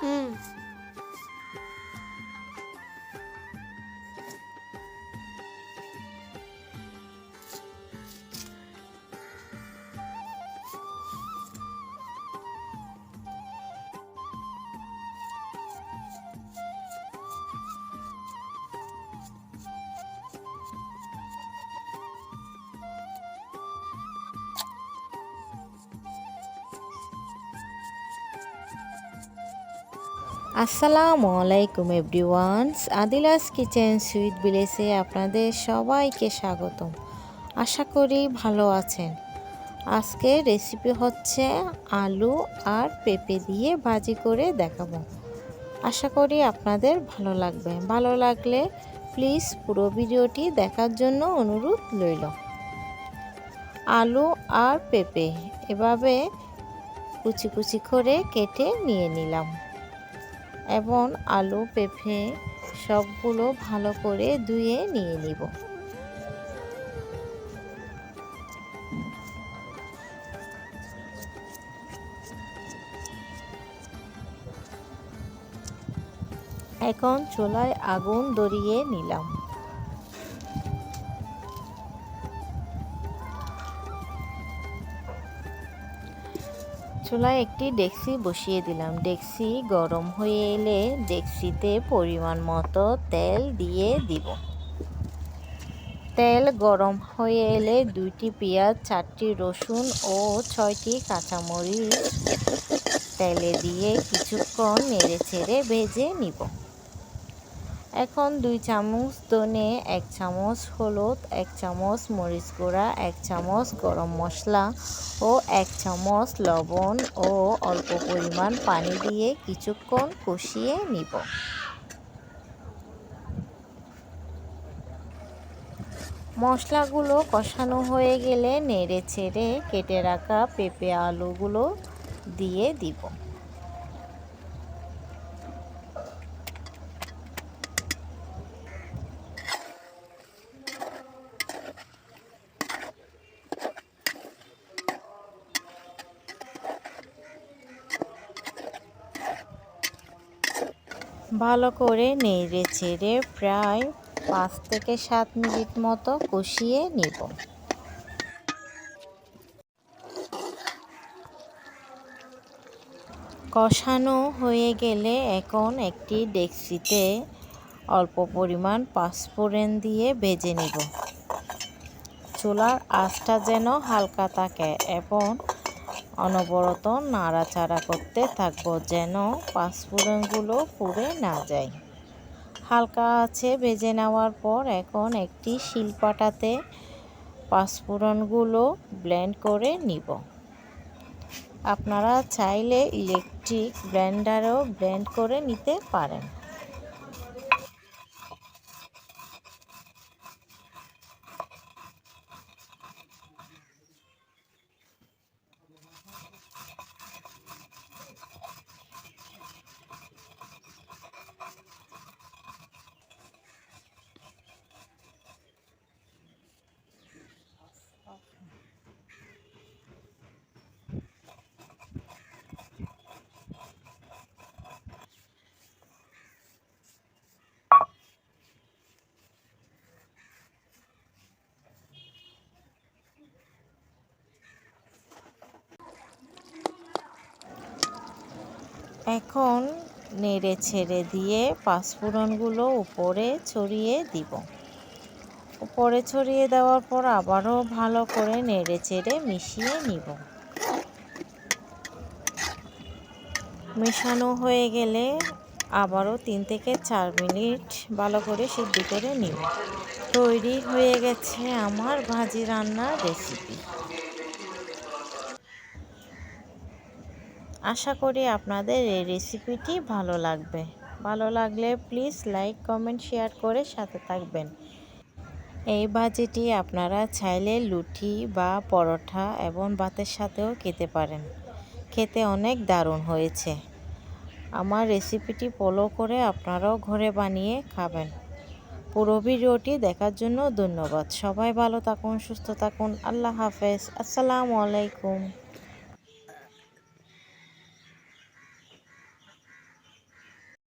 হুম। আসসালামু আলাইকুম everyone's, আদিলাস kitchen sweet ভিলেজে আপনাদের সবাইকে স্বাগতম। আশা করি ভালো আছেন। আজকে রেসিপি হচ্ছে আলু আর পেঁপে দিয়ে ভাজি করে দেখাবো। আশা করি আপনাদের ভালো লাগবে। ভালো লাগলে প্লিজ পুরো ভিডিওটি দেখার জন্য অনুরোধ রইল। আলু আর পেঁপে এভাবে কুচি কুচি করে কেটে নিয়ে নিলাম এবং আলু পেঁপে সবগুলো ভালো করে ধুয়ে নিয়ে নিব। এখন চুলায় আগুন ধরিয়ে নিলাম। চুলায় একটি ডেকচি বসিয়ে দিলাম। ডেকচি গরম হয়ে এলে ডেকচিতে পরিমাণ মতো তেল দিয়ে দিব। তেল গরম হয়ে এলে 2টি পেঁয়াজ, 4টি রসুন ও 6টি কাঁচামরিচ তেলে দিয়ে কিছুক্ষণ নেড়েচেড়ে ভেজে নিব। এখন 2 চামচ ধনে, 1 চামচ হলুদ, 1 চামচ মরিচ গুঁড়া, 1 চামচ গরম মশলা ও 1 চামচ লবণ ও অল্প পরিমাণ পানি দিয়ে কিছুক্ষণ কষিয়ে নিব। মশলাগুলো কষানো হয়ে গেলে নেড়ে ছেড়ে কেটে রাখা পেঁপে আলুগুলো দিয়ে দিব। ভালো করে নেড়ে ছেড়ে প্রায় 5 থেকে 7 মিনিট মতো কষিয়ে নিব। কষানো হয়ে গেলে এখন একটি ডেকচিতে অল্প পরিমাণ পাঁচফোড়ন দিয়ে ভেজে নিব। চুলার আঁচটা যেন হালকা থাকে এবং অনবরত নাড়াচাড়া করতে থাকবো যেন পাঁচফোড়নগুলো পুড়ে না যায়। হালকা আঁচে ভেজে নেওয়ার পর এখন একটি শিলপাটাতে পাঁচফোড়নগুলো ব্লেন্ড করে নিব। আপনারা চাইলে ইলেকট্রিক ব্লেন্ডারেও ব্লেন্ড করে নিতে পারেন। এখন নেড়ে ছেড়ে দিয়ে পাঁচফোড়নগুলো উপরে ছড়িয়ে দিব। উপরে ছড়িয়ে দেওয়ার পর আবারও ভালো করে নেড়ে চেড়ে মিশিয়ে নিব। মেশানো হয়ে গেলে আবারও 3 থেকে 4 মিনিট ভালো করে সিদ্ধ করে নিব। তৈরি হয়ে গেছে আমার ভাজি রান্নার রেসিপি। আশা করি আপনাদের এই রেসিপিটি ভালো লাগবে। ভালো লাগলে প্লিজ লাইক, কমেন্ট, শেয়ার করে সাথে থাকবেন। এই ভাজিটি আপনারা চাইলে লুচি বা পরোটা এবং ভাতের সাথেও খেতে পারেন। খেতে অনেক দারুণ হয়েছে। আমার রেসিপিটি ফলো করে আপনারাও ঘরে বানিয়ে খাবেন। পুরো ভিডিওটি দেখার জন্য ধন্যবাদ। সবাই ভালো থাকুন, সুস্থ থাকুন। আল্লাহ হাফেজ। আসসালামু আলাইকুম।